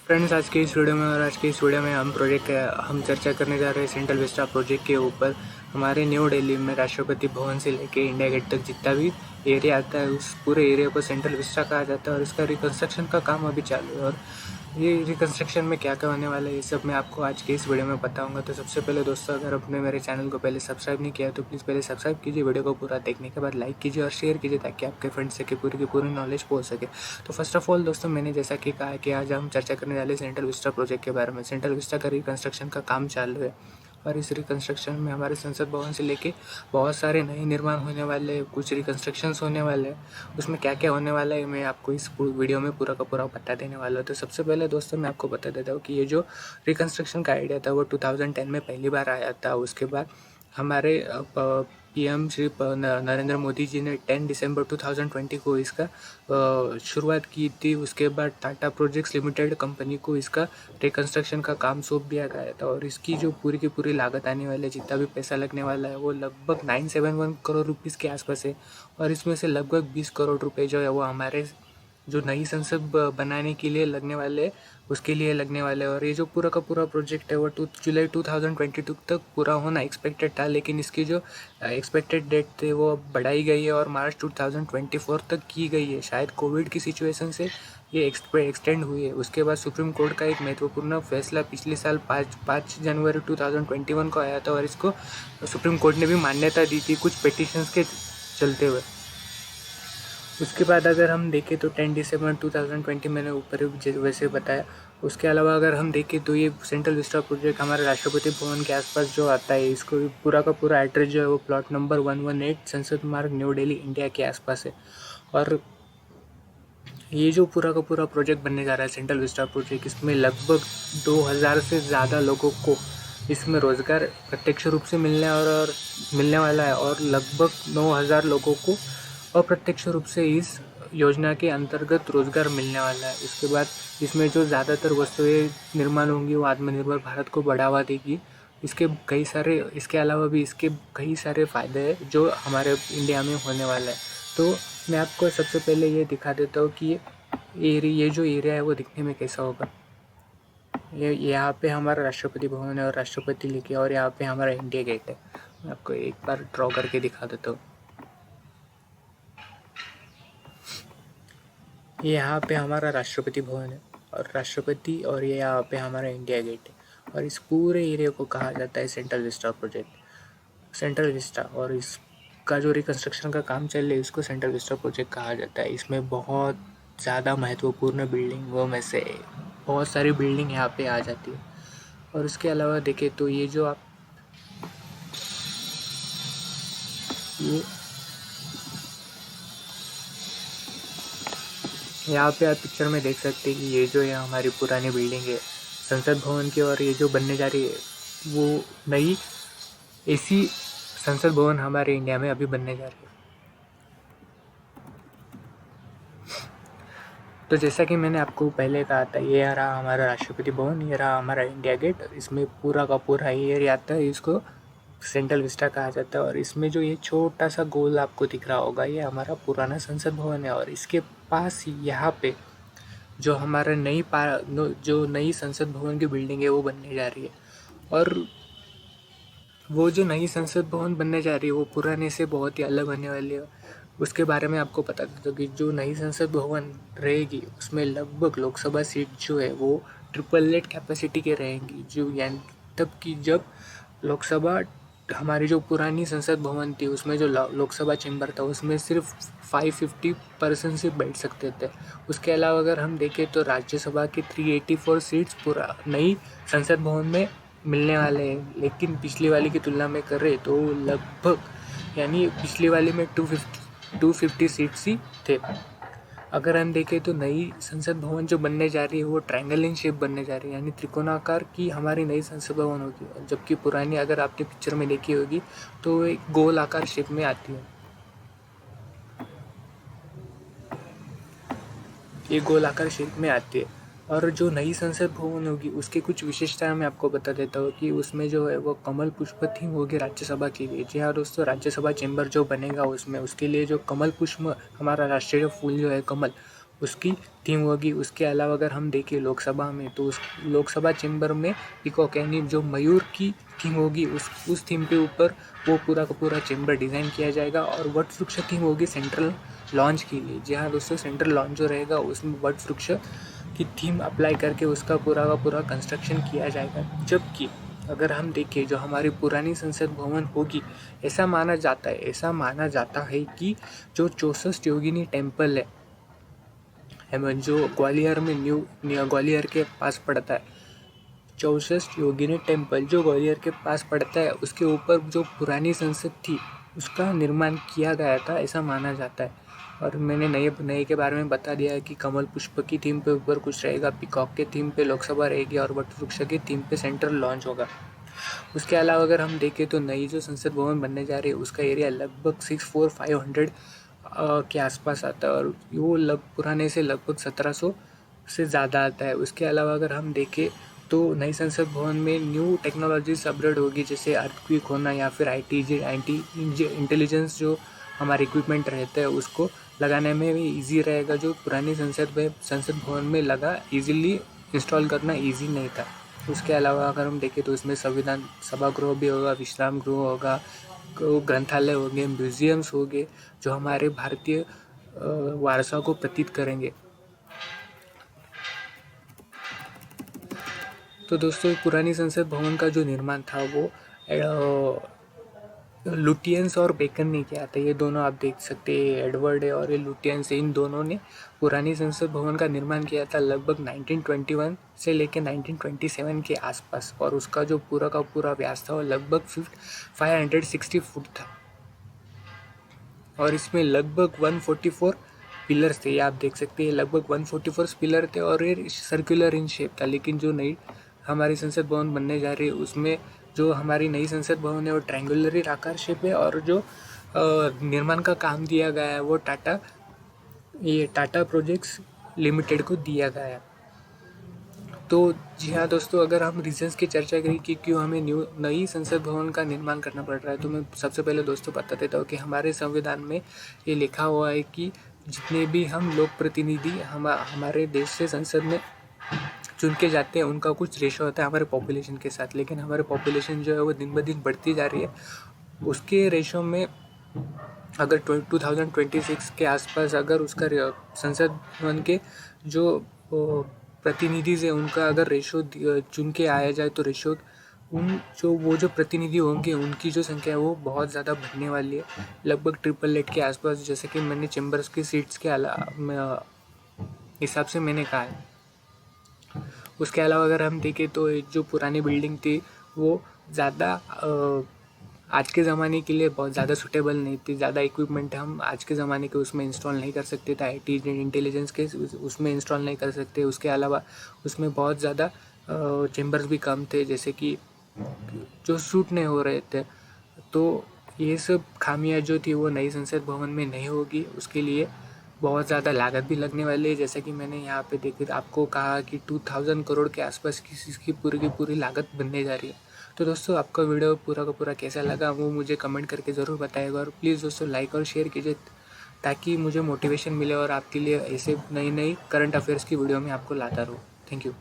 Friends, आज के इस वीडियो में हम चर्चा करने जा रहे हैं सेंट्रल विस्टा प्रोजेक्ट के ऊपर। हमारे न्यू दिल्ली में राष्ट्रपति भवन से लेके इंडिया गेट तक जितना भी एरिया आता है उस पूरे एरिया को सेंट्रल विस्टा कहा जाता है और इसका रिकंस्ट्रक्शन का काम अभी चालू है। और ये रिकंस्ट्रक्शन में क्या क्या होने वाला है ये सब मैं आपको आज के इस वीडियो में बताऊंगा। तो सबसे पहले दोस्तों, अगर आपने मेरे चैनल को पहले सब्सक्राइब नहीं किया तो प्लीज़ पहले सब्सक्राइब कीजिए। वीडियो को पूरा देखने के बाद लाइक कीजिए और शेयर कीजिए ताकि आपके फ्रेंड्स से पूरी की पूरी नॉलेज पहुंच सके। तो फर्स्ट ऑफ ऑल दोस्तों, मैंने जैसा कि कहा कि आज हम चर्चा करने वाले सेंट्रल विस्टा प्रोजेक्ट के बारे में। सेंट्रल विस्टा का रिकंस्ट्रक्शन का काम चालू है और इस रिकंस्ट्रक्शन में हमारे संसद भवन से लेके बहुत सारे नए निर्माण होने वाले हैं, कुछ रिकंस्ट्रक्शंस होने वाले हैं। उसमें क्या क्या होने वाला है मैं आपको इस वीडियो में पूरा का पूरा बता देने वाला हूँ। तो सबसे पहले दोस्तों मैं आपको बता देता हूँ कि ये जो रिकंस्ट्रक्शन का आइडिया था वो 2010 में पहली बार आया था। उसके बाद हमारे पीएम श्री नरेंद्र मोदी जी ने 10 दिसंबर 2020 को इसका शुरुआत की थी। उसके बाद टाटा प्रोजेक्ट्स लिमिटेड कंपनी को इसका रिकंस्ट्रक्शन का काम सौंप दिया गया था और इसकी जो पूरी की पूरी लागत आने वाली है, जितना भी पैसा लगने वाला है वो लगभग 971 करोड़ रुपीज़ के आसपास है। और इसमें से लगभग 20 करोड़ रुपए जो है वो हमारे जो नई संसद बनाने के लिए लगने वाले उसके लिए लगने वाले। और ये जो पूरा का पूरा प्रोजेक्ट है वो जुलाई 2022 तक पूरा होना एक्सपेक्टेड था, लेकिन इसकी जो एक्सपेक्टेड डेट थे वो अब बढ़ाई गई है और मार्च 2024 तक की गई है। शायद कोविड की सिचुएशन से ये एक्सटेंड हुई है। उसके बाद सुप्रीम कोर्ट का एक महत्वपूर्ण फैसला पिछले साल 5 जनवरी 2021 को आया था और इसको सुप्रीम कोर्ट ने भी मान्यता दी थी कुछ पिटिशंस के चलते हुए। उसके बाद अगर हम देखें तो 10 दिसंबर 2020 मैंने ऊपर वैसे बताया। उसके अलावा अगर हम देखें तो ये सेंट्रल विस्टा प्रोजेक्ट हमारे राष्ट्रपति भवन के आसपास जो आता है, इसको पूरा का पूरा एड्रेस जो है वो प्लॉट नंबर 118 संसद मार्ग न्यू दिल्ली इंडिया के आसपास है। और ये जो पूरा का पूरा प्रोजेक्ट बनने जा रहा है सेंट्रल विस्टा प्रोजेक्ट, इसमें लगभग 2000 से ज़्यादा लोगों को इसमें रोज़गार प्रत्यक्ष रूप से मिलने वाला है और लगभग 9000 लोगों को अप्रत्यक्ष रूप से इस योजना के अंतर्गत रोजगार मिलने वाला है। इसके बाद इसमें जो ज़्यादातर वस्तुएं निर्माण होंगी वो आत्मनिर्भर भारत को बढ़ावा देगी। इसके अलावा भी इसके कई सारे फ़ायदे हैं जो हमारे इंडिया में होने वाला है। तो मैं आपको सबसे पहले ये दिखा देता हूँ कि ये जो एरिया है वो दिखने में कैसा होगा। ये यहाँ पे हमारा राष्ट्रपति भवन है और राष्ट्रपति लिखे और यहाँ पे हमारा इंडिया गेट है। मैं आपको एक बार ड्रॉ करके दिखा देता हूँ। ये यहाँ पे हमारा राष्ट्रपति भवन है और ये यहाँ पे हमारा इंडिया गेट है और इस पूरे एरिया को कहा जाता है सेंट्रल विस्टा। और इसका जो रिकंस्ट्रक्शन का काम चल रहा है इसको सेंट्रल विस्टा प्रोजेक्ट कहा जाता है। इसमें बहुत ज़्यादा महत्वपूर्ण बिल्डिंगों में से बहुत सारी बिल्डिंग यहाँ पे आ जाती है। और उसके अलावा देखें तो ये यहाँ पे आप पिक्चर में देख सकते हैं कि ये जो है हमारी पुरानी बिल्डिंग है संसद भवन की, और ये जो बनने जा रही है वो नई ऐसी संसद भवन हमारे इंडिया में अभी बनने जा रही है। तो जैसा कि मैंने आपको पहले कहा था, ये रहा हमारा राष्ट्रपति भवन, ये रहा हमारा इंडिया गेट। इसमें पूरा का पूरा एरिया आता है, इसको सेंट्रल विस्टा कहा जाता है। और इसमें जो ये छोटा सा गोल आपको दिख रहा होगा ये हमारा पुराना संसद भवन है और इसके पास ही यहाँ पे जो हमारा जो नई संसद भवन की बिल्डिंग है वो बनने जा रही है। और वो जो नई संसद भवन बनने जा रही है वो पुराने से बहुत ही अलग होने वाली है। उसके बारे में आपको पता था कि जो नई संसद भवन रहेगी उसमें लगभग लोकसभा सीट जो है वो 888 कैपेसिटी के रहेंगी, जो यानी तब की जब लोकसभा हमारी जो पुरानी संसद भवन थी उसमें जो लोकसभा चैम्बर था उसमें सिर्फ 550 पर्सन से बैठ सकते थे। उसके अलावा अगर हम देखें तो राज्यसभा की 384 सीट्स पूरा नई संसद भवन में मिलने वाले हैं, लेकिन पिछली वाली की तुलना में कर रहे तो लगभग यानी पिछली वाली में 250 सीट्स ही थे। अगर हम देखें तो नई संसद भवन जो बनने जा रही है वो ट्रायंगल इन शेप बनने जा रही है, यानी त्रिकोणाकार की हमारी नई संसद भवन होगी, जबकि पुरानी अगर आपने पिक्चर में देखी होगी तो एक गोल आकार शेप में आती है। ये गोल आकार शेप में आती है। और जो नई संसद भवन होगी उसकी कुछ विशेषताएं मैं आपको बता देता हूँ कि उसमें जो है वो कमल पुष्प थीम होगी राज्यसभा के लिए। जी हाँ दोस्तों, राज्यसभा चैम्बर जो बनेगा उसमें उसके लिए जो कमल पुष्प हमारा राष्ट्रीय फूल जो है कमल उसकी थीम होगी। उसके अलावा अगर हम देखें लोकसभा में, तो उस लोकसभा चैम्बर में पीकॉक यानी जो मयूर की थीम होगी, उस थीम पे ऊपर वो पूरा का पूरा चैम्बर डिज़ाइन किया जाएगा। और वट वृक्ष थीम होगी सेंट्रल लॉन्च के लिए। जी हाँ दोस्तों, सेंट्रल लॉन्च जो रहेगा उसमें वट वृक्ष की थीम अप्लाई करके उसका पूरा का पूरा कंस्ट्रक्शन किया जाएगा। जबकि अगर हम देखें जो हमारी पुरानी संसद भवन होगी, ऐसा माना जाता है कि जो 64 योगिनी टेम्पल है जो ग्वालियर में ग्वालियर के पास पड़ता है, 64 योगिनी टेम्पल जो ग्वालियर के पास पड़ता है, उसके ऊपर जो पुरानी संसद थी उसका निर्माण किया गया था, ऐसा माना जाता है। और मैंने नए के बारे में बता दिया है कि कमल पुष्प की थीम पे ऊपर कुछ रहेगा, पीकॉक के थीम पे लोकसभा रहेगी और वट वृक्ष की थीम पे सेंट्रल लॉन्च होगा। उसके अलावा अगर हम देखें तो नई जो संसद भवन बनने जा रही है उसका एरिया लगभग 64500 के आसपास आता है और वो पुराने से लगभग 1700 से ज़्यादा आता है। उसके अलावा अगर हम देखें तो नई संसद भवन में न्यू टेक्नोलॉजीज अपग्रेड होगी, जैसे अर्थक्वेक होना या फिर आईटी इंटेलिजेंस जो हमारे इक्विपमेंट रहते हैं उसको लगाने में भी ईजी रहेगा, जो पुरानी संसद भवन में लगा ईजिली इंस्टॉल करना ईजी नहीं था। उसके अलावा अगर हम देखें तो इसमें संविधान सभागृह भी होगा, विश्राम गृह होगा, ग्रंथालय होंगे, म्यूजियम्स होंगे जो हमारे भारतीय वारसा को प्रतीत करेंगे। तो दोस्तों, पुरानी संसद भवन का जो निर्माण था वो लुटियंस और बेकन ने किया था। ये दोनों आप देख सकते हैं, एडवर्ड है और ये लुटियंस है, इन दोनों ने पुरानी संसद भवन का निर्माण किया था लगभग 1921 से लेकर 1927 के आसपास। और उसका जो पूरा का पूरा व्यास था वो लगभग 560 फुट था और इसमें लगभग 144 पिलर्स थे। ये आप देख सकते हैं, लगभग 144 पिलर थे और ये सर्कुलर इन शेप था। लेकिन जो नई हमारी संसद भवन बनने जा रही है उसमें जो हमारी नई संसद भवन है वो ट्रायंगुलर आकार शेप है और जो निर्माण का काम दिया गया है वो टाटा प्रोजेक्ट्स लिमिटेड को दिया गया है। तो जी हाँ दोस्तों, अगर हम रीजंस की चर्चा करें कि क्यों हमें नई संसद भवन का निर्माण करना पड़ रहा है, तो मैं सबसे पहले दोस्तों बता देता हूँ कि हमारे संविधान में ये लिखा हुआ है कि जितने भी हम लोक प्रतिनिधि हमारे देश से संसद में चुन के जाते हैं उनका कुछ रेशो होता है हमारे पॉपुलेशन के साथ। लेकिन हमारे पॉपुलेशन जो है वो दिन ब दिन बढ़ती जा रही है। उसके रेशो में अगर 2026 के आसपास अगर उसका संसद भवन के जो प्रतिनिधि है उनका अगर रेशो चुन के आया जाए तो रेशो वो जो प्रतिनिधि होंगे उनकी जो संख्या है वो बहुत ज़्यादा बढ़ने वाली है, लगभग 888 के आसपास, जैसे कि मैंने चैम्बर्स की सीट्स के हिसाब से मैंने कहा है। उसके अलावा अगर हम देखें तो जो पुरानी बिल्डिंग थी वो ज़्यादा आज के ज़माने के लिए बहुत ज़्यादा सूटेबल नहीं थी। ज़्यादा इक्विपमेंट हम आज के ज़माने के उसमें इंस्टॉल नहीं कर सकते थे, आईटी इंटेलिजेंस के उसमें इंस्टॉल नहीं कर सकते। उसके अलावा उसमें बहुत ज़्यादा चैम्बर्स भी कम थे, जैसे कि जो सूट नहीं हो रहे थे। तो ये सब खामियां जो थी वो नई संसद भवन में नहीं होगी। उसके लिए बहुत ज़्यादा लागत भी लगने वाली है, जैसे कि मैंने यहाँ पे देखी आपको कहा कि 2000 करोड़ के आसपास की पूरी लागत बनने जा रही है। तो दोस्तों, आपका वीडियो पूरा का पूरा कैसा लगा वो मुझे कमेंट करके ज़रूर बताइएगा और प्लीज़ दोस्तों लाइक और शेयर कीजिए ताकि मुझे मोटिवेशन मिले और आपके लिए ऐसे नई करंट अफेयर्स की वीडियो में आपको लाता रहूँ। Thank you.